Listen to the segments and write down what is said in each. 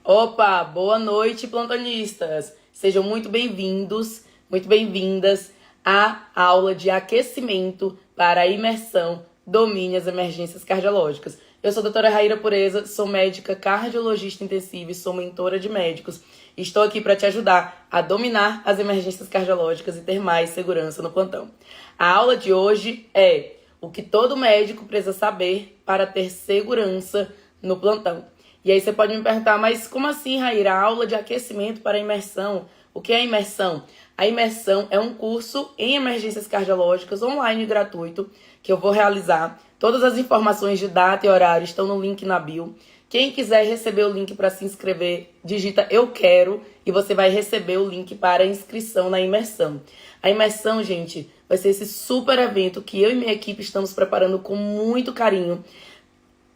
Opa, boa noite, plantonistas! Sejam muito bem-vindos, muito bem-vindas à aula de aquecimento para a imersão Domine as Emergências Cardiológicas. Eu sou a doutora Raíra Pureza, sou médica cardiologista intensiva e sou mentora de médicos. Estou aqui para te ajudar a dominar as emergências cardiológicas e ter mais segurança no plantão. A aula de hoje é o que todo médico precisa saber para ter segurança no plantão. E aí você pode me perguntar, mas como assim, Raíra? A aula de aquecimento para a imersão? O que é a imersão? A imersão é um curso em emergências cardiológicas online gratuito que eu vou realizar. Todas as informações de data e horário estão no link na bio. Quem quiser receber o link para se inscrever, digita eu quero e você vai receber o link para a inscrição na imersão. A imersão, gente, vai ser esse super evento que eu e minha equipe estamos preparando com muito carinho,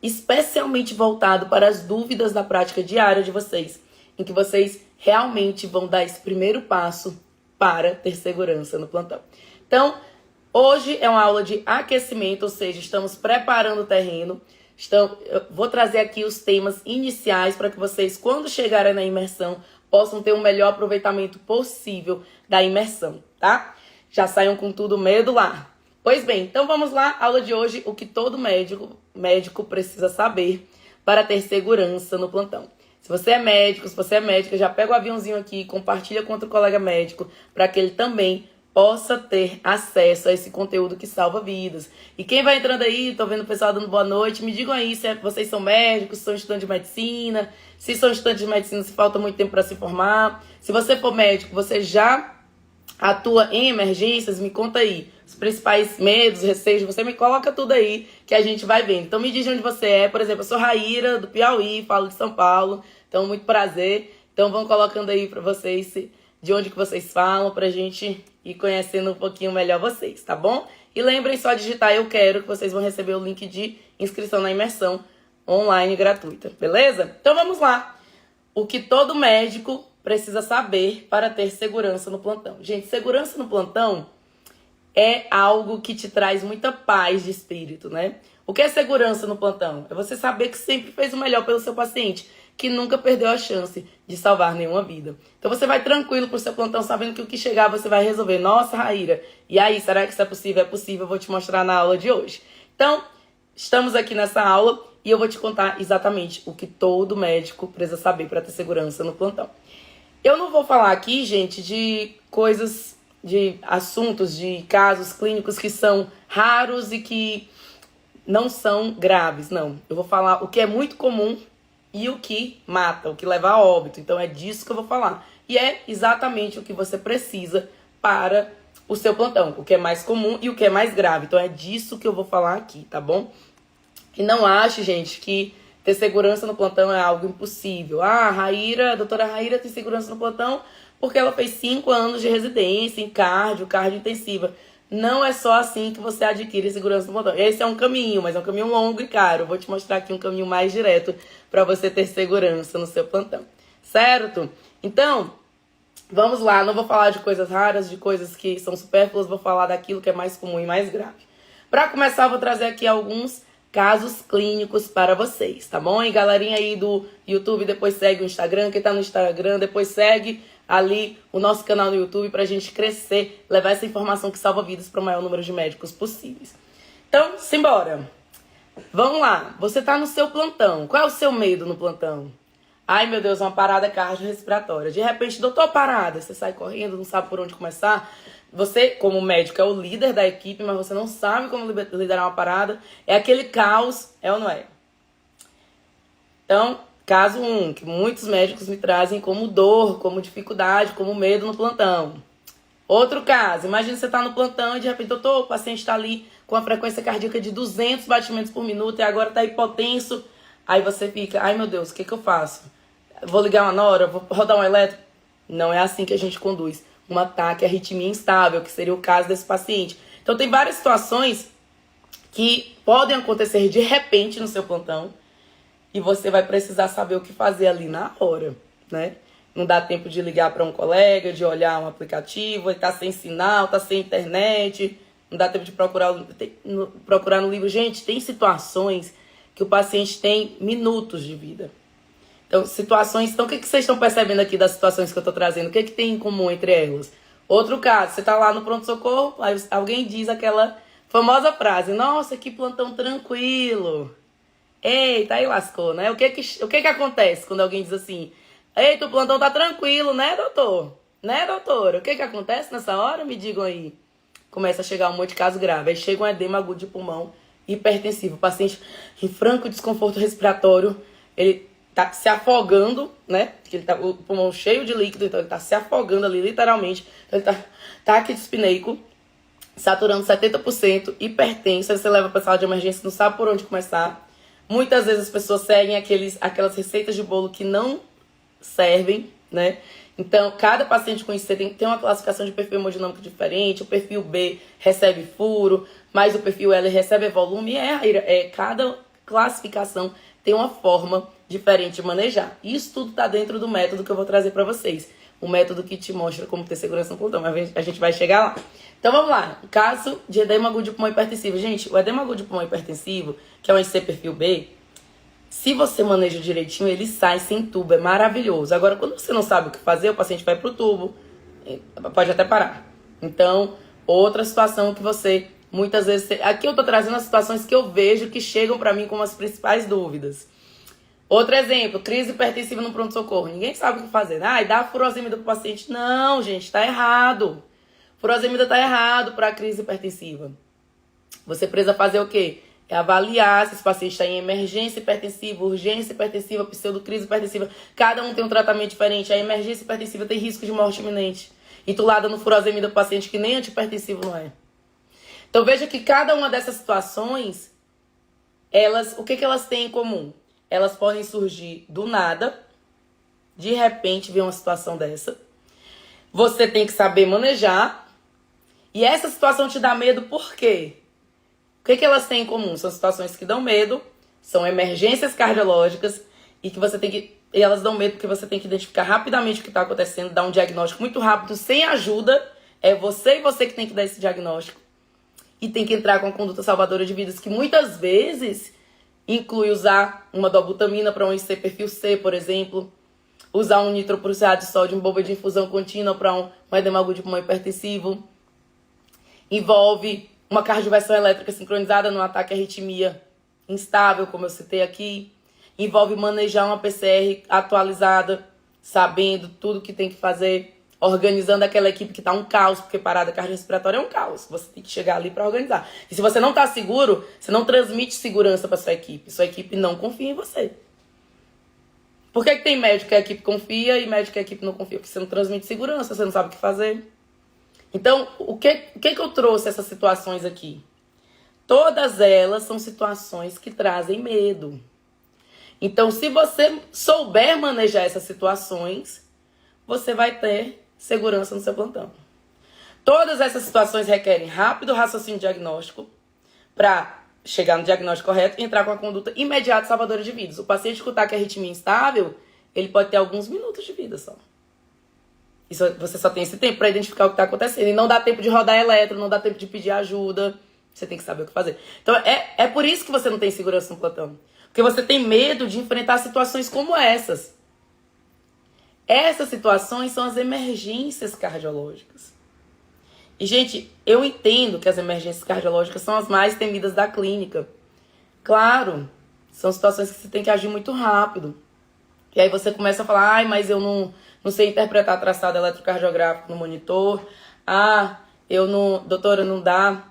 especialmente voltado para as dúvidas da prática diária de vocês, em que vocês realmente vão dar esse primeiro passo para ter segurança no plantão. Então, hoje é uma aula de aquecimento, ou seja, estamos preparando o terreno. Eu vou trazer aqui os temas iniciais para que vocês, quando chegarem na imersão, possam ter o melhor aproveitamento possível da imersão, tá? Já saiam com tudo medo lá. Pois bem, então vamos lá, aula de hoje, o que todo médico precisa saber para ter segurança no plantão. Se você é médico, se você é médica, já pega o aviãozinho aqui, compartilha com outro colega médico, para que ele também possa ter acesso a esse conteúdo que salva vidas. E quem vai entrando aí, tô vendo o pessoal dando boa noite, me digam aí se vocês são médicos, se são estudantes de medicina, se são estudantes de medicina, se falta muito tempo para se formar. Se você for médico, você já atua em emergências, me conta aí os principais medos, receios, você me coloca tudo aí que a gente vai vendo. Então me diz onde você é, por exemplo, eu sou Raíra, do Piauí, falo de São Paulo, então muito prazer. Então vão colocando aí para vocês de onde que vocês falam, pra gente ir conhecendo um pouquinho melhor vocês, tá bom? E lembrem só de digitar eu quero, que vocês vão receber o link de inscrição na imersão online gratuita, beleza? Então vamos lá. O que todo médico precisa saber para ter segurança no plantão. Gente, segurança no plantão é algo que te traz muita paz de espírito, né? O que é segurança no plantão? É você saber que sempre fez o melhor pelo seu paciente, que nunca perdeu a chance de salvar nenhuma vida. Então você vai tranquilo pro seu plantão, sabendo que o que chegar você vai resolver. Nossa, Raíra, e aí, será que isso é possível? É possível, eu vou te mostrar na aula de hoje. Então, estamos aqui nessa aula e eu vou te contar exatamente o que todo médico precisa saber para ter segurança no plantão. Eu não vou falar aqui, gente, de coisas, de assuntos, de casos clínicos que são raros e que não são graves, não. Eu vou falar o que é muito comum e o que mata, o que leva a óbito. Então é disso que eu vou falar. E é exatamente o que você precisa para o seu plantão, o que é mais comum e o que é mais grave. Então é disso que eu vou falar aqui, tá bom? E não ache, gente, que ter segurança no plantão é algo impossível. Ah, a doutora Raíra tem segurança no plantão porque ela fez 5 anos de residência em cardio intensiva. Não é só assim que você adquire segurança no plantão. Esse é um caminho, mas é um caminho longo e caro. Vou te mostrar aqui um caminho mais direto para você ter segurança no seu plantão. Certo? Então, vamos lá. Não vou falar de coisas raras, de coisas que são supérfluas. Vou falar daquilo que é mais comum e mais grave. Para começar, eu vou trazer aqui alguns casos clínicos para vocês, tá bom? E galerinha aí do YouTube, depois segue o Instagram. Quem tá no Instagram, depois segue ali o nosso canal no YouTube pra gente crescer, levar essa informação que salva vidas para o maior número de médicos possíveis. Então, simbora! Vamos lá, você tá no seu plantão. Qual é o seu medo no plantão? Ai, meu Deus, uma parada cardiorrespiratória. De repente, doutor, parada. Você sai correndo, não sabe por onde começar. Você, como médico, é o líder da equipe, mas você não sabe como liderar uma parada. É aquele caos, é ou não é? Então, caso 1, que muitos médicos me trazem como dor, como dificuldade, como medo no plantão. Outro caso, imagina você tá no plantão e de repente, doutor, o paciente está ali com a frequência cardíaca de 200 batimentos por minuto e agora tá hipotenso. Aí você fica, ai meu Deus, o que eu faço? Vou ligar uma nora? Vou rodar um elétrico? Não é assim que a gente conduz um ataque à arritmia instável, que seria o caso desse paciente. Então tem várias situações que podem acontecer de repente no seu plantão e você vai precisar saber o que fazer ali na hora, né? Não dá tempo de ligar para um colega, de olhar um aplicativo, ele tá sem sinal, tá sem internet, não dá tempo de procurar no livro. Gente, tem situações que o paciente tem minutos de vida. Então, situações... Então, o que vocês estão percebendo aqui das situações que eu estou trazendo? O que tem em comum entre elas? Outro caso, você está lá no pronto-socorro, aí alguém diz aquela famosa frase: nossa, que plantão tranquilo. Eita, aí lascou, né? O que acontece quando alguém diz assim: eita, o plantão tá tranquilo, né, doutor? Né, doutora? O que acontece nessa hora? Me digam aí. Começa a chegar um monte de casos graves. Aí chega um edema agudo de pulmão hipertensivo. O paciente em franco desconforto respiratório, ele tá se afogando, né? Porque ele tá o pulmão cheio de líquido, então ele tá se afogando ali, literalmente. Então ele tá aqui dispneico, saturando 70%, hipertenso. Aí você leva pra sala de emergência, não sabe por onde começar. Muitas vezes as pessoas seguem aquelas receitas de bolo que não servem, né? Então, cada paciente com IC tem uma classificação de perfil hemodinâmico diferente. O perfil B recebe furo, mas o perfil L recebe volume. Cada classificação tem uma forma diferente de manejar. Isso tudo está dentro do método que eu vou trazer para vocês. Um método que te mostra como ter segurança no plantão, mas a gente vai chegar lá. Então, vamos lá. Caso de edema agudo de pulmão hipertensivo. Gente, o edema agudo de pulmão hipertensivo, que é um IC perfil B, se você maneja direitinho, ele sai sem tubo, é maravilhoso. Agora, quando você não sabe o que fazer, o paciente vai pro tubo, pode até parar. Então, outra situação que você, muitas vezes... Aqui eu tô trazendo as situações que eu vejo que chegam pra mim como as principais dúvidas. Outro exemplo, crise hipertensiva no pronto-socorro. Ninguém sabe o que fazer. Dá furosemida pro paciente. Não, gente, tá errado. Furosemida tá errado pra crise hipertensiva. Você precisa fazer o quê? É avaliar se esse paciente está em emergência hipertensiva, urgência hipertensiva, pseudocrise hipertensiva. Cada um tem um tratamento diferente. A emergência hipertensiva tem risco de morte iminente. E tu lá dando furosemida pro paciente que nem antihipertensivo não é. Então veja que cada uma dessas situações, o que elas têm em comum? Elas podem surgir do nada, de repente vem uma situação dessa. Você tem que saber manejar. E essa situação te dá medo por quê? O que elas têm em comum? São situações que dão medo, são emergências cardiológicas e elas dão medo porque você tem que identificar rapidamente o que está acontecendo, dar um diagnóstico muito rápido, sem ajuda. É você e você que tem que dar esse diagnóstico. E tem que entrar com a conduta salvadora de vidas, que muitas vezes inclui usar uma dobutamina para um IC perfil C, por exemplo, usar um nitroprusiato de sódio, bomba de infusão contínua para um edema agudo de pulmão hipertensivo. Envolve uma cardioversão elétrica sincronizada num ataque à arritmia instável, como eu citei aqui. Envolve manejar uma PCR atualizada, sabendo tudo que tem que fazer, organizando aquela equipe que está um caos, porque parada cardiorrespiratória é um caos. Você tem que chegar ali para organizar. E se você não está seguro, você não transmite segurança para sua equipe. Sua equipe não confia em você. Por que tem médico que a equipe confia e médico que a equipe não confia? Porque você não transmite segurança, você não sabe o que fazer. Então, o que eu trouxe essas situações aqui? Todas elas são situações que trazem medo. Então, se você souber manejar essas situações, você vai ter segurança no seu plantão. Todas essas situações requerem rápido raciocínio diagnóstico para chegar no diagnóstico correto e entrar com a conduta imediata salvadora de vidas. O paciente que está com arritmia instável, ele pode ter alguns minutos de vida só. Você só tem esse tempo para identificar o que está acontecendo. E não dá tempo de rodar eletro, não dá tempo de pedir ajuda. Você tem que saber o que fazer. Então, é por isso que você não tem segurança no plantão. Porque você tem medo de enfrentar situações como essas. Essas situações são as emergências cardiológicas. E, gente, eu entendo que as emergências cardiológicas são as mais temidas da clínica. Claro, são situações que você tem que agir muito rápido. E aí você começa a falar, mas eu não sei interpretar traçado eletrocardiográfico no monitor. Doutora, não dá.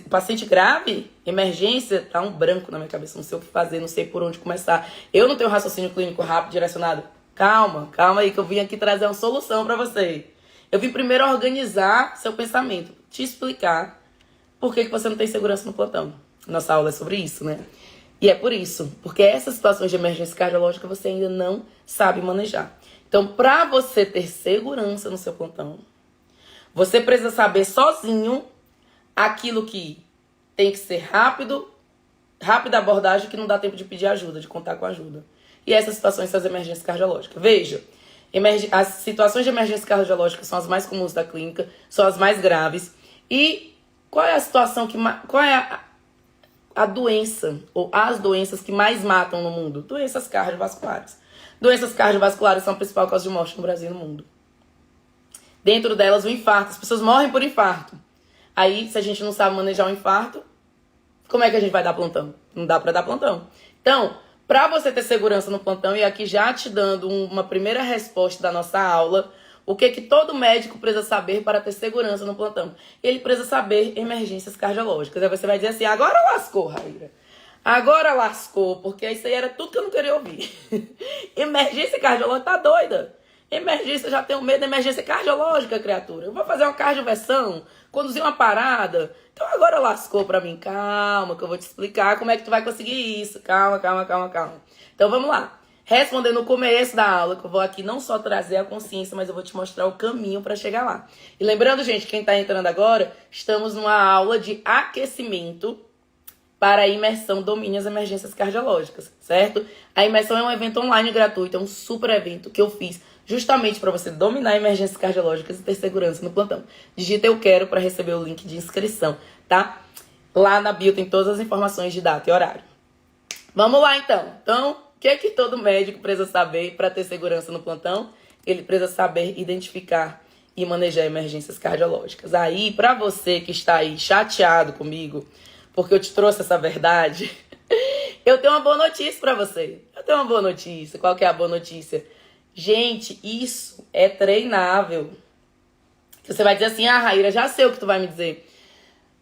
Paciente grave, emergência, tá um branco na minha cabeça, não sei o que fazer, não sei por onde começar. Eu não tenho raciocínio clínico rápido, direcionado. Calma aí que eu vim aqui trazer uma solução pra você. Eu vim primeiro organizar seu pensamento, te explicar por que você não tem segurança no plantão. Nossa aula é sobre isso, né? E é por isso, porque essas situações de emergência cardiológica você ainda não sabe manejar. Então, para você ter segurança no seu plantão, você precisa saber sozinho aquilo que tem que ser rápida abordagem, que não dá tempo de pedir ajuda, de contar com ajuda. E essas situações são as emergências cardiológicas. Veja, as situações de emergência cardiológica são as mais comuns da clínica, são as mais graves. E qual é a situação qual é a doença ou as doenças que mais matam no mundo? Doenças cardiovasculares. Doenças cardiovasculares são a principal causa de morte no Brasil e no mundo. Dentro delas, o infarto. As pessoas morrem por infarto. Aí, se a gente não sabe manejar o infarto, como é que a gente vai dar plantão? Não dá pra dar plantão. Então, pra você ter segurança no plantão, e aqui já te dando uma primeira resposta da nossa aula, o que todo médico precisa saber para ter segurança no plantão? Ele precisa saber emergências cardiológicas. Aí você vai dizer assim, agora lascou, Raíra. Agora lascou, porque isso aí era tudo que eu não queria ouvir. Emergência cardiológica, tá doida? Emergência, já tenho medo da emergência cardiológica, criatura. Eu vou fazer uma cardioversão, conduzir uma parada. Então agora lascou pra mim. Calma, que eu vou te explicar como é que tu vai conseguir isso. Calma. Então vamos lá. Respondendo no começo da aula, que eu vou aqui não só trazer a consciência, mas eu vou te mostrar o caminho para chegar lá. E lembrando, gente, quem tá entrando agora, estamos numa aula de aquecimento para a imersão Domine as Emergências Cardiológicas, certo? A imersão é um evento online gratuito, é um super evento que eu fiz justamente para você dominar emergências cardiológicas e ter segurança no plantão. Digita eu quero para receber o link de inscrição, tá? Lá na bio tem todas as informações de data e horário. Vamos lá então. Então, o que todo médico precisa saber para ter segurança no plantão? Ele precisa saber identificar e manejar emergências cardiológicas. Aí, para você que está aí chateado comigo, porque eu te trouxe essa verdade, eu tenho uma boa notícia para você. Eu tenho uma boa notícia. Qual que é a boa notícia? Gente, isso é treinável. Você vai dizer assim, Raíra, já sei o que tu vai me dizer.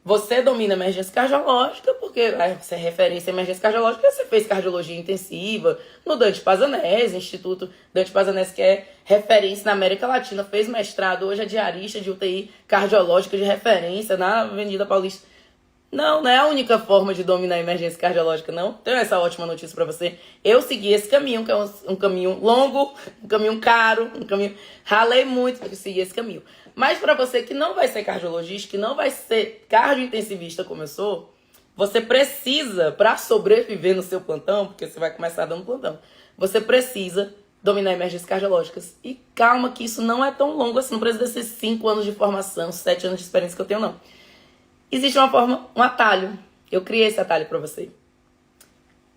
Você domina emergência cardiológica, porque você é referência em emergência cardiológica, você fez cardiologia intensiva no Dante Pazanese, Instituto Dante Pazanese, que é referência na América Latina, fez mestrado, hoje é diarista de UTI cardiológica de referência na Avenida Paulista. Não é a única forma de dominar a emergência cardiológica, não. Tenho essa ótima notícia pra você. Eu segui esse caminho, que é um caminho longo, um caminho caro, um caminho... Ralei muito para seguir esse caminho. Mas pra você que não vai ser cardiologista, que não vai ser cardiointensivista como eu sou, você precisa, pra sobreviver no seu plantão, porque você vai começar dando plantão, você precisa dominar emergências cardiológicas. E calma que isso não é tão longo assim, não precisa desses 5 anos de formação, 7 anos de experiência que eu tenho, não. Existe uma forma, um atalho. Eu criei esse atalho para você.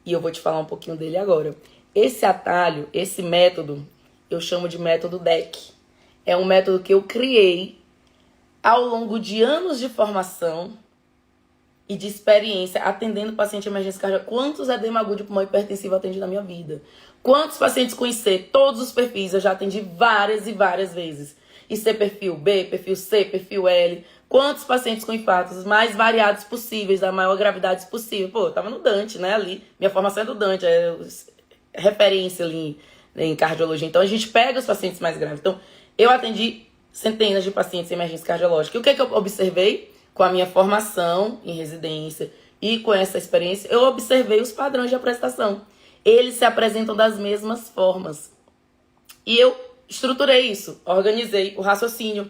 E eu vou te falar um pouquinho dele agora. Esse atalho, esse método, eu chamo de método DEC. É um método que eu criei ao longo de anos de formação e de experiência atendendo paciente emergência cardíaca. Quantos edema agudo de pulmão hipertensivo eu atendi na minha vida? Quantos pacientes com IC? Todos os perfis eu já atendi várias e várias vezes. IC perfil B, perfil C, perfil L. Quantos pacientes com infartos mais variados possíveis, da maior gravidade possível. Pô, eu tava no Dante, né, ali. Minha formação é do Dante, é referência ali em cardiologia. Então, a gente pega os pacientes mais graves. Então, eu atendi centenas de pacientes em emergência cardiológica. E o que eu observei com a minha formação em residência e com essa experiência? Eu observei os padrões de apresentação. Eles se apresentam das mesmas formas. E eu estruturei isso, organizei o raciocínio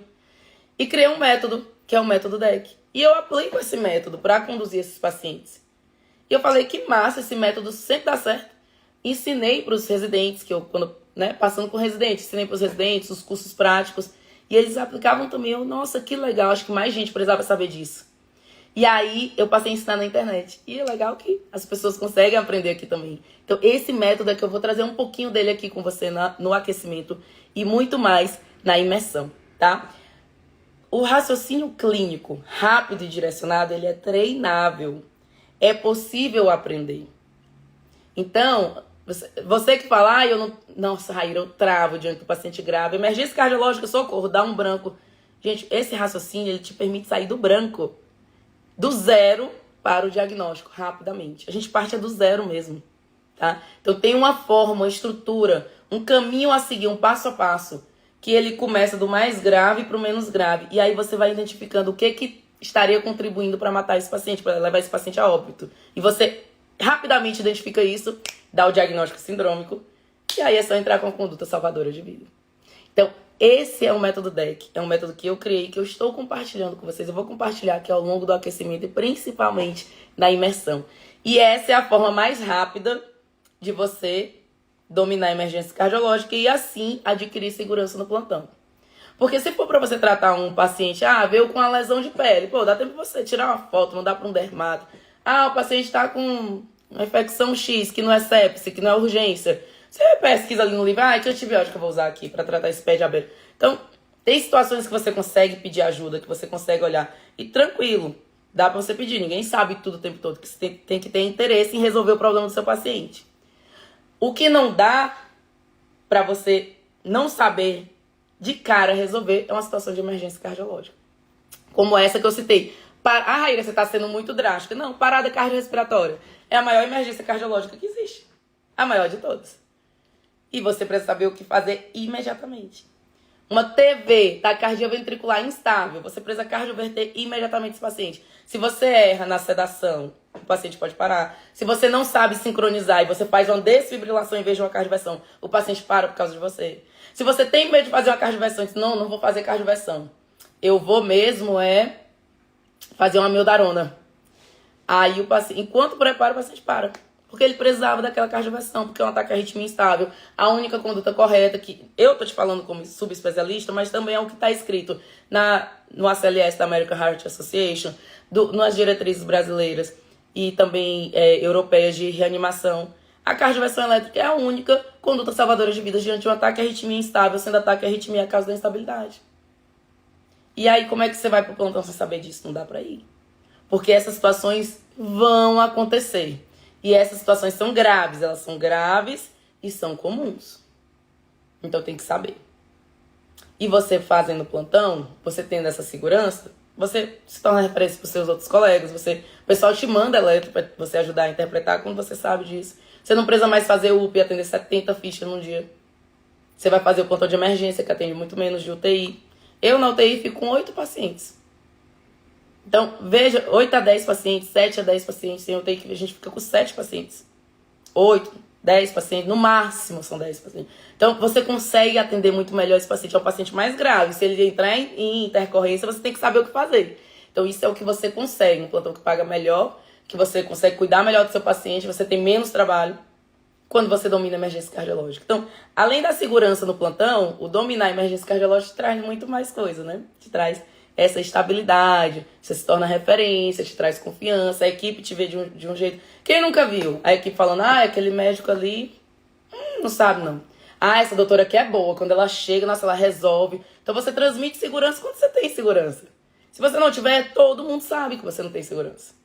e criei um método, que é o método DEC. E eu aplico esse método para conduzir esses pacientes. E eu falei que massa, esse método sempre dá certo. Ensinei para os residentes, que eu, quando, passando com residentes, ensinei para os residentes os cursos práticos. E eles aplicavam também. Eu, nossa, que legal, acho que mais gente precisava saber disso. E aí eu passei a ensinar na internet. E é legal que as pessoas conseguem aprender aqui também. Então esse método é que eu vou trazer um pouquinho dele aqui com você no aquecimento e muito mais na imersão, tá? O raciocínio clínico rápido e direcionado, ele é treinável. É possível aprender. Então, você que fala, eu não... Nossa, Raíra, eu travo diante do paciente grave. Emergência cardiológica, socorro, dá um branco. Gente, esse raciocínio, ele te permite sair do branco. Do zero para o diagnóstico, rapidamente. A gente parte do zero mesmo, tá? Então, tem uma forma, uma estrutura, um caminho a seguir, um passo a passo, que ele começa do mais grave para o menos grave. E aí você vai identificando o que estaria contribuindo para matar esse paciente, para levar esse paciente a óbito. E você rapidamente identifica isso, dá o diagnóstico sindrômico, e aí é só entrar com a conduta salvadora de vida. Então, esse é o método DEC, é um método que eu criei, que eu estou compartilhando com vocês. Eu vou compartilhar aqui ao longo do aquecimento e principalmente na imersão. E essa é a forma mais rápida de você dominar a emergência cardiológica e assim adquirir segurança no plantão. Porque se for para você tratar um paciente, veio com uma lesão de pele, pô, dá tempo de você tirar uma foto, mandar para um dermato. O paciente está com uma infecção X, que não é sepse, que não é urgência. Você pesquisa ali no livro, que antibiótico eu vou usar aqui para tratar esse pé de abelha. Então, tem situações que você consegue pedir ajuda, que você consegue olhar. E tranquilo, dá para você pedir. Ninguém sabe tudo o tempo todo, que você tem que ter interesse em resolver o problema do seu paciente. O que não dá para você não saber de cara resolver é uma situação de emergência cardiológica. Como essa que eu citei. Raíra, você está sendo muito drástica. Não, parada cardiorrespiratória é a maior emergência cardiológica que existe. A maior de todas. E você precisa saber o que fazer imediatamente. Uma TV, taquicardia ventricular instável, você precisa cardioverter imediatamente esse paciente. Se você erra na sedação, o paciente pode parar. Se você não sabe sincronizar e você faz uma desfibrilação em vez de uma cardioversão, o paciente para por causa de você. Se você tem medo de fazer uma cardioversão e diz, não vou fazer cardioversão. Eu vou mesmo fazer uma amiodarona. Aí o paciente, enquanto prepara, o paciente para. Porque ele precisava daquela cardioversão, porque é um ataque à arritmia instável. A única conduta correta, que eu tô te falando como subespecialista, mas também é o que está escrito no ACLS da American Heart Association, nas diretrizes brasileiras e também europeias de reanimação. A cardioversão elétrica é a única conduta salvadora de vidas diante de um ataque à arritmia instável, sendo ataque à arritmia a causa da instabilidade. E aí, como é que você vai pro plantão sem saber disso? Não dá pra ir. Porque essas situações vão acontecer. E essas situações são graves. Elas são graves e são comuns. Então tem que saber. E você fazendo plantão, você tendo essa segurança, você se torna referência para os seus outros colegas. O pessoal te manda eletro para você ajudar a interpretar quando você sabe disso. Você não precisa mais fazer UPA e atender 70 fichas num dia. Você vai fazer o plantão de emergência, que atende muito menos de UTI. Eu na UTI fico com 8 pacientes. Então, veja, 8 a 10 pacientes, 7 a 10 pacientes. Tem UTI que a gente fica com 7 pacientes. 8, 10 pacientes, no máximo são 10 pacientes. Então, você consegue atender muito melhor esse paciente. É um paciente mais grave. Se ele entrar em intercorrência, você tem que saber o que fazer. Então, isso é o que você consegue. Um plantão que paga melhor, que você consegue cuidar melhor do seu paciente, você tem menos trabalho quando você domina a emergência cardiológica. Então, além da segurança no plantão, o dominar a emergência cardiológica te traz muito mais coisa, né? Te traz essa estabilidade, você se torna referência, te traz confiança, a equipe te vê de um jeito... Quem nunca viu? A equipe falando, aquele médico ali, não sabe não. Essa doutora aqui é boa, quando ela chega, nossa, ela resolve. Então você transmite segurança quando você tem segurança. Se você não tiver, todo mundo sabe que você não tem segurança.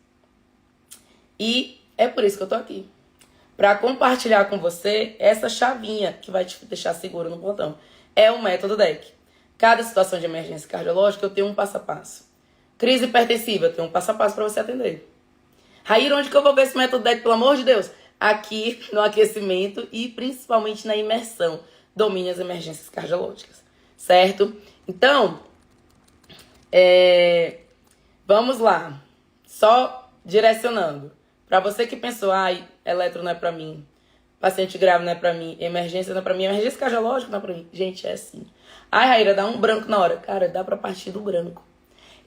E é por isso que eu tô aqui. Para compartilhar com você essa chavinha que vai te deixar seguro no plantão. É o método DEC. Cada situação de emergência cardiológica eu tenho um passo a passo. Crise hipertensiva, eu tenho um passo a passo para você atender. Raíra, onde que eu vou ver esse método DEC, pelo amor de Deus? Aqui no aquecimento e principalmente na imersão. Domine as emergências cardiológicas. Certo? Então, vamos lá. Só direcionando. Para você que pensou, eletro não é para mim, paciente grave não é para mim, emergência não é para mim, emergência cardiológica não é para mim. Gente, é assim. Raíra, dá um branco na hora. Cara, dá para partir do branco.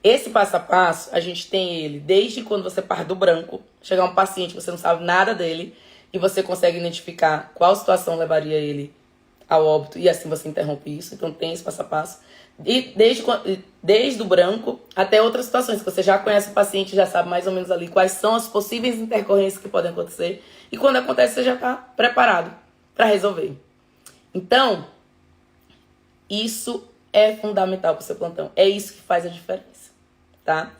Esse passo a passo, a gente tem ele desde quando você parte do branco, chegar um paciente, você não sabe nada dele, e você consegue identificar qual situação levaria ele ao óbito, e assim você interrompe isso. Então tem esse passo a passo. E desde o branco até outras situações, que você já conhece o paciente, já sabe mais ou menos ali quais são as possíveis intercorrências que podem acontecer. E quando acontece, você já está preparado para resolver. Então, isso é fundamental para o seu plantão. É isso que faz a diferença, tá?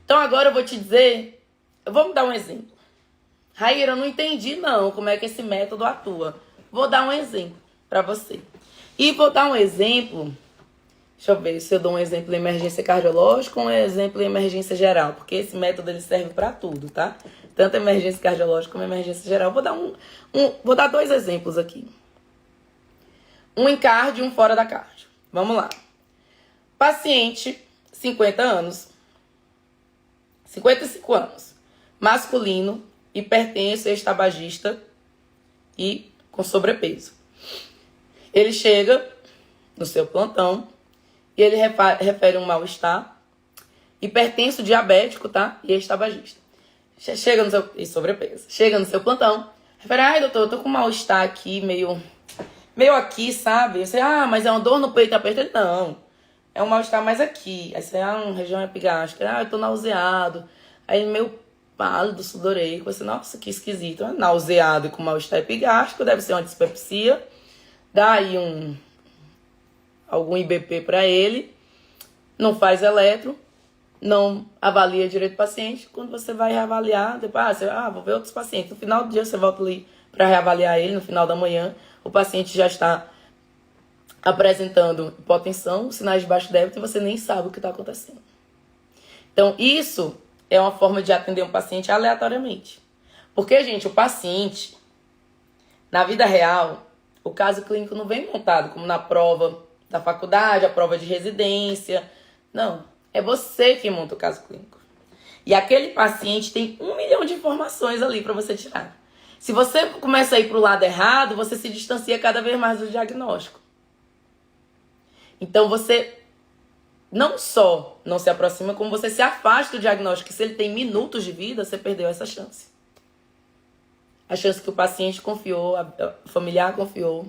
Então agora eu vou te dizer, vamos dar um exemplo. Raíra, eu não entendi não como é que esse método atua. Vou dar um exemplo para você. E vou dar um exemplo... Deixa eu ver se eu dou um exemplo em emergência cardiológica ou um exemplo em emergência geral. Porque esse método ele serve para tudo, tá? Tanto emergência cardiológica como emergência geral. Vou dar 2 exemplos aqui. Um em cardio e um fora da cardio. Vamos lá. Paciente, 50 anos. 55 anos. Masculino, hipertenso, ex-tabagista e com sobrepeso. Ele chega no seu plantão e ele refere um mal-estar, hipertenso, diabético, tá? E ex-tabagista. Chega no seu... e sobrepeso. Chega no seu plantão, refere, doutor, eu tô com um mal-estar aqui, meio aqui, sabe? Você, mas é uma dor no peito, aperto. Ele, não. É um mal-estar mais aqui. Aí você, uma região epigástrica. Eu tô nauseado. Aí, meu pálido, sudoreico. Você, nossa, que esquisito. É nauseado e com mal-estar epigástrico, deve ser uma dispepsia. Dá aí algum IBP para ele. Não faz eletro. Não avalia direito o paciente. Quando você vai reavaliar, depois, vou ver outros pacientes. No final do dia, você volta ali para reavaliar ele. No final da manhã, o paciente já está apresentando hipotensão, sinais de baixo débito, e você nem sabe o que está acontecendo. Então, isso é uma forma de atender um paciente aleatoriamente. Porque, gente, o paciente, na vida real, o caso clínico não vem montado como na prova da faculdade, a prova de residência. Não, é você que monta o caso clínico. E aquele paciente tem 1 milhão de informações ali para você tirar. Se você começa a ir para o lado errado, você se distancia cada vez mais do diagnóstico. Então, você não só não se aproxima, como você se afasta do diagnóstico. Se ele tem minutos de vida, você perdeu essa chance. A chance que o paciente confiou, o familiar confiou.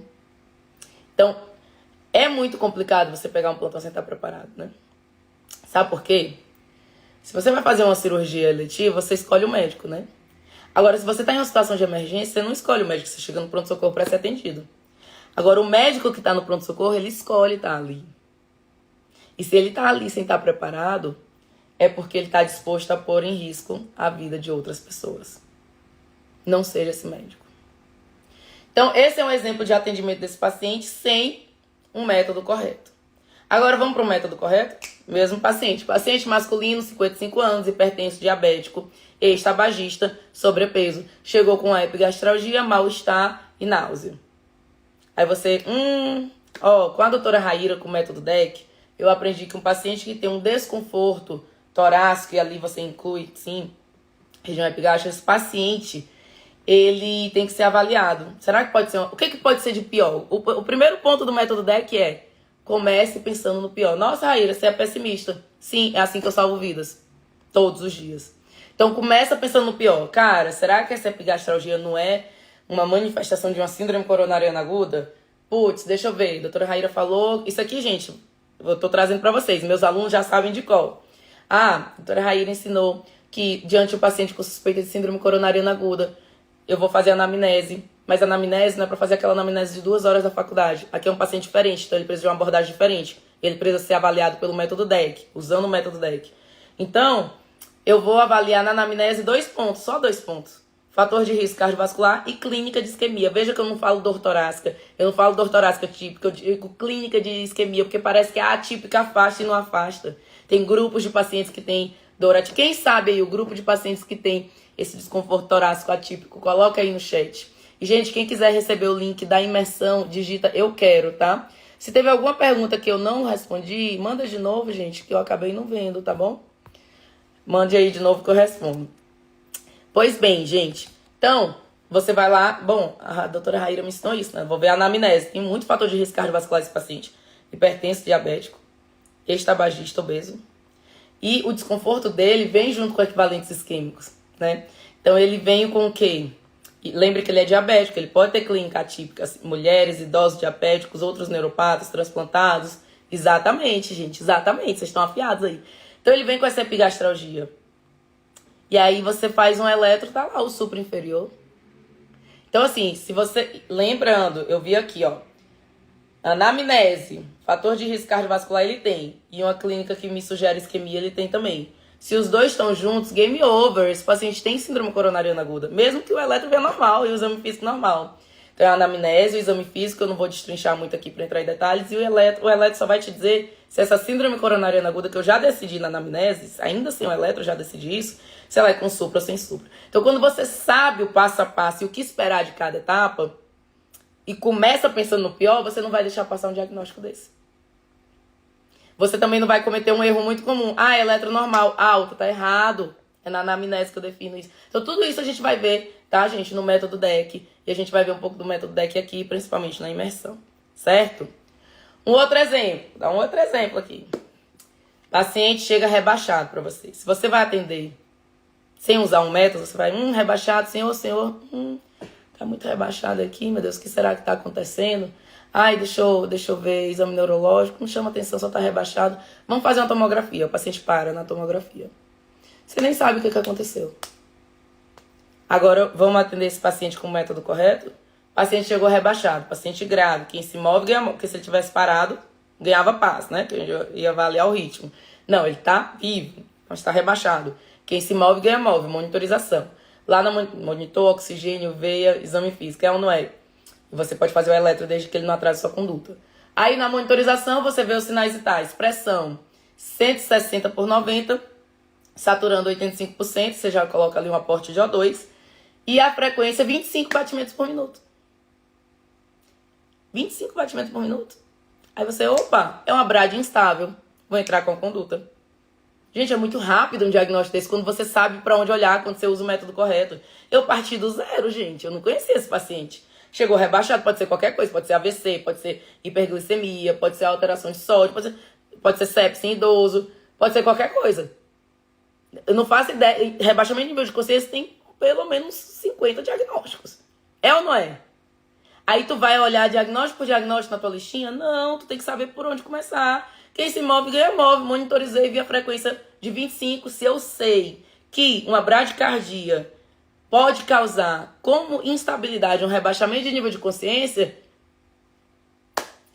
Então, é muito complicado você pegar um plantão sem estar preparado, né? Sabe por quê? Se você vai fazer uma cirurgia eletiva, você escolhe o médico, né? Agora, se você está em uma situação de emergência, você não escolhe o médico, você chega no pronto-socorro para ser atendido. Agora, o médico que está no pronto-socorro, ele escolhe estar ali. E se ele está ali sem estar preparado, é porque ele está disposto a pôr em risco a vida de outras pessoas. Não seja esse médico. Então, esse é um exemplo de atendimento desse paciente sem um método correto. Agora, vamos para o método correto? Mesmo paciente. Paciente masculino, 55 anos, hipertenso, diabético, ex-tabagista, sobrepeso. Chegou com a epigastralgia, mal-estar e náusea. Aí você, com a doutora Raíra, com o método DEC, eu aprendi que um paciente que tem um desconforto torácico, e ali você inclui, sim, região epigástrica, esse paciente, ele tem que ser avaliado. Será que pode ser... O que pode ser de pior? O primeiro ponto do método DEC é: comece pensando no pior. Nossa, Raíra, você é pessimista. Sim, é assim que eu salvo vidas. Todos os dias. Então, começa pensando no pior. Cara, será que essa epigastralgia não é uma manifestação de uma síndrome coronariana aguda? Putz, deixa eu ver. A doutora Raíra falou... Isso aqui, gente, eu tô trazendo para vocês. Meus alunos já sabem de qual. A doutora Raíra ensinou que, diante de um paciente com suspeita de síndrome coronariana aguda, eu vou fazer anamnese. Mas a anamnese não é para fazer aquela anamnese de 2 horas da faculdade. Aqui é um paciente diferente, então ele precisa de uma abordagem diferente. Ele precisa ser avaliado pelo método DEC, usando o método DEC. Então, eu vou avaliar na anamnese 2 pontos, só 2 pontos. Fator de risco cardiovascular e clínica de isquemia. Veja que eu não falo dor torácica. Eu não falo dor torácica típica, eu digo clínica de isquemia, porque parece que a atípica afasta e não afasta. Tem grupos de pacientes que têm dor atípica. Quem sabe aí o grupo de pacientes que tem esse desconforto torácico atípico? Coloca aí no chat. E, gente, quem quiser receber o link da imersão, digita eu quero, tá? Se teve alguma pergunta que eu não respondi, manda de novo, gente, que eu acabei não vendo, tá bom? Mande aí de novo que eu respondo. Pois bem, gente. Então, você vai lá... Bom, a doutora Raíra me ensinou isso, né? Vou ver a anamnese. Tem muito fator de risco cardiovascular esse paciente. Hipertenso, diabético, ex-tabagista, obeso. E o desconforto dele vem junto com equivalentes isquêmicos, né? Então, ele vem com o quê? E lembre que ele é diabético, ele pode ter clínica atípica, mulheres, idosos diabéticos, outros neuropatas, transplantados. Exatamente, gente, exatamente, vocês estão afiados aí. Então ele vem com essa epigastralgia. E aí você faz um eletro, tá lá o supra-inferior. Então assim, se você... Lembrando, eu vi aqui, ó. Anamnese, fator de risco cardiovascular ele tem. E uma clínica que me sugere isquemia ele tem também. Se os dois estão juntos, game over. Esse paciente tem síndrome coronariana aguda. Mesmo que o eletro venha normal e o exame físico normal. Então, a anamnese, o exame físico, eu não vou destrinchar muito aqui para entrar em detalhes. E o eletro só vai te dizer se essa síndrome coronariana aguda, que eu já decidi na anamnese, ainda sem o eletro eu já decidi isso, se ela é com supra ou sem supra. Então, quando você sabe o passo a passo e o que esperar de cada etapa, e começa pensando no pior, você não vai deixar passar um diagnóstico desse. Você também não vai cometer um erro muito comum. Eletro normal, alto, tá errado. É na anamnese que eu defino isso. Então, tudo isso a gente vai ver, tá, gente, no método DEC. E a gente vai ver um pouco do método DEC aqui, principalmente na imersão. Certo? Um outro exemplo. Dá um outro exemplo aqui. Paciente chega rebaixado para você. Se você vai atender sem usar um método, você vai, rebaixado, senhor, tá muito rebaixado aqui, meu Deus, o que será que tá acontecendo? Deixa eu ver, exame neurológico, não chama atenção, só tá rebaixado. Vamos fazer uma tomografia. O paciente para na tomografia. Você nem sabe o que aconteceu. Agora, vamos atender esse paciente com o método correto? O paciente chegou rebaixado, paciente grave. Quem se move ganha, porque se ele tivesse parado, ganhava paz, né? Que a gente ia avaliar o ritmo. Não, ele tá vivo, mas está rebaixado. Quem se move ganha move, monitorização. Lá no monitor, oxigênio, veia, exame físico, é ou não é? E você pode fazer o eletro desde que ele não atrase sua conduta. Aí na monitorização você vê os sinais vitais. Pressão 160 por 90, saturando 85%, você já coloca ali um aporte de O2. E a frequência 25 batimentos por minuto. 25 batimentos por minuto. Aí você, opa, é uma brad instável. Vou entrar com a conduta. Gente, é muito rápido um diagnóstico desse quando você sabe para onde olhar, quando você usa o método correto. Eu parti do zero, gente. Eu não conhecia esse paciente. Chegou rebaixado, pode ser qualquer coisa. Pode ser AVC, pode ser hiperglicemia, pode ser alteração de sódio, pode ser sepsis em idoso, pode ser qualquer coisa. Eu não faço ideia. Rebaixamento de nível de consciência tem pelo menos 50 diagnósticos. É ou não é? Aí tu vai olhar diagnóstico por diagnóstico na tua listinha? Não, tu tem que saber por onde começar. Quem se move ganha move. Monitorizei via frequência de 25. Se eu sei que uma bradicardia pode causar como instabilidade um rebaixamento de nível de consciência,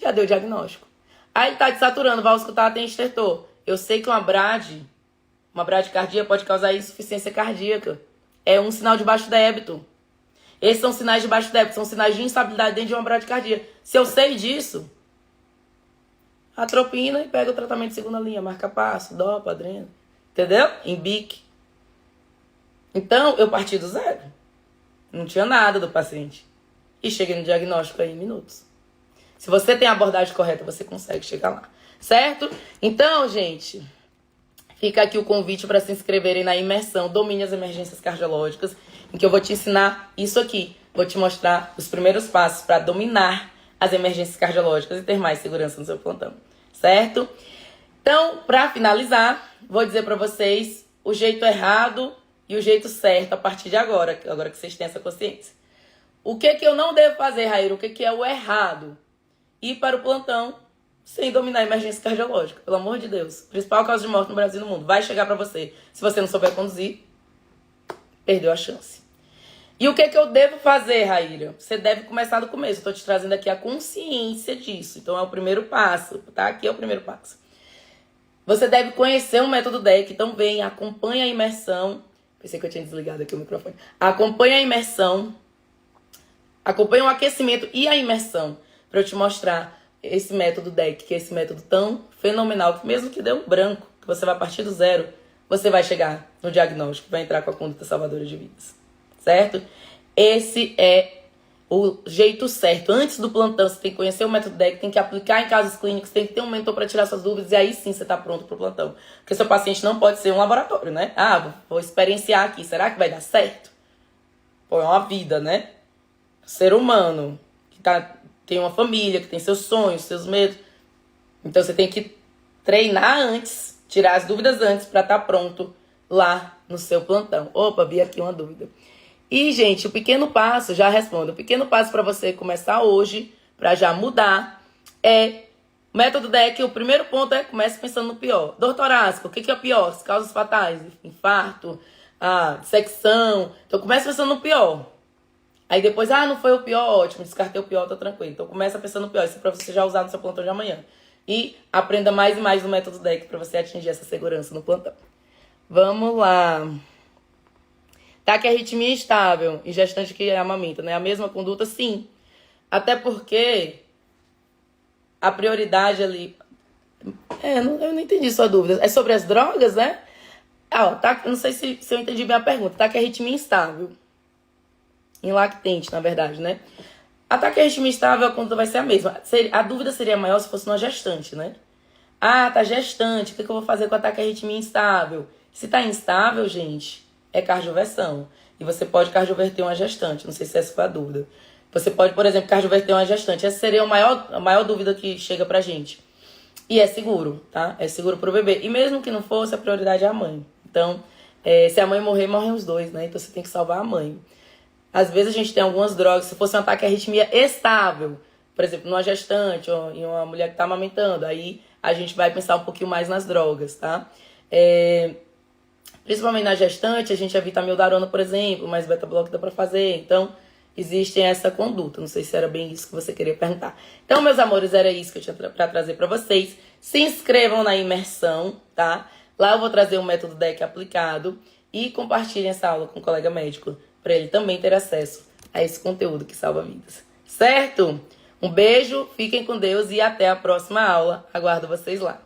já deu diagnóstico. Aí ele tá desaturando, vai escutar, tem estertor. Eu sei que uma bradicardia pode causar insuficiência cardíaca. É um sinal de baixo débito. Esses são sinais de baixo débito, são sinais de instabilidade dentro de uma bradicardia. Se eu sei disso, atropina e pega o tratamento de segunda linha, marca passo, dopa, adreno. Entendeu? Em BIC. Então, eu parti do zero. Não tinha nada do paciente. E cheguei no diagnóstico aí em minutos. Se você tem a abordagem correta, você consegue chegar lá. Certo? Então, gente, fica aqui o convite para se inscreverem na imersão Domine as Emergências Cardiológicas, em que eu vou te ensinar isso aqui. Vou te mostrar os primeiros passos para dominar as emergências cardiológicas e ter mais segurança no seu plantão. Certo? Então, para finalizar, vou dizer para vocês o jeito errado e o jeito certo a partir de agora que vocês têm essa consciência. O que eu não devo fazer, Raíra? O que é o errado? Ir para o plantão sem dominar a emergência cardiológica. Pelo amor de Deus. Principal causa de morte no Brasil e no mundo. Vai chegar para você. Se você não souber conduzir, perdeu a chance. E o que eu devo fazer, Raíra? Você deve começar do começo. Estou te trazendo aqui a consciência disso. Então é o primeiro passo, tá? Aqui é o primeiro passo. Você deve conhecer o método DEC. Então vem, acompanha a imersão. Pensei que eu tinha desligado aqui o microfone. Acompanha a imersão. Acompanha o aquecimento e a imersão. Para eu te mostrar esse método DEC, que é esse método tão fenomenal, que mesmo que dê um branco, que você vai partir do zero, você vai chegar no diagnóstico, vai entrar com a conduta salvadora de vidas. Certo? Esse é o jeito certo. Antes do plantão, você tem que conhecer o método DEC, tem que aplicar em casos clínicos, tem que ter um mentor para tirar suas dúvidas, e aí sim você está pronto para o plantão. Porque seu paciente não pode ser um laboratório, né? Ah, vou experienciar aqui, será que vai dar certo? Pô, é uma vida, né? Ser humano, que tem uma família, que tem seus sonhos, seus medos. Então você tem que treinar antes, tirar as dúvidas antes para estar pronto lá no seu plantão. Opa, vi aqui uma dúvida. E, gente, o pequeno passo, já respondo, o pequeno passo para você começar hoje, para já mudar, é método DEC. O primeiro ponto é comece pensando no pior. Dor torácica, o que é o pior? As causas fatais, infarto, dissecção. Então comece pensando no pior. Aí depois, não foi o pior, ótimo, descartei o pior, tô tranquilo. Então começa pensando no pior, isso é pra você já usar no seu plantão de amanhã. E aprenda mais e mais no método DEC para você atingir essa segurança no plantão. Vamos lá. Taquiarritmia instável em gestante que amamenta, né? A mesma conduta, sim. Até porque a prioridade ali... eu não entendi sua dúvida. É sobre as drogas, né? Não sei se eu entendi bem a pergunta. Taquiarritmia instável. Em lactente, na verdade, né? A taquiarritmia instável, a conduta vai ser a mesma. A dúvida seria maior se fosse numa gestante, né? Tá gestante, o que eu vou fazer com a taquiarritmia instável? Se tá instável, gente, é cardioversão. E você pode cardioverter uma gestante. Não sei se essa foi a dúvida. Você pode, por exemplo, cardioverter uma gestante. Essa seria a maior dúvida que chega pra gente. E é seguro, tá? É seguro pro bebê. E mesmo que não fosse, a prioridade é a mãe. Então, se a mãe morrer, morrem os dois, né? Então você tem que salvar a mãe. Às vezes a gente tem algumas drogas, se fosse um ataque à arritmia estável, por exemplo, numa gestante ou em uma mulher que está amamentando, aí a gente vai pensar um pouquinho mais nas drogas, tá? Principalmente na gestante, a gente evita amiodarona, por exemplo, mas beta-bloco dá pra fazer. Então, existe essa conduta. Não sei se era bem isso que você queria perguntar. Então, meus amores, era isso que eu tinha pra trazer pra vocês. Se inscrevam na imersão, tá? Lá eu vou trazer o método DEC aplicado e compartilhem essa aula com um colega médico, para ele também ter acesso a esse conteúdo que salva vidas. Certo? Um beijo, fiquem com Deus e até a próxima aula. Aguardo vocês lá.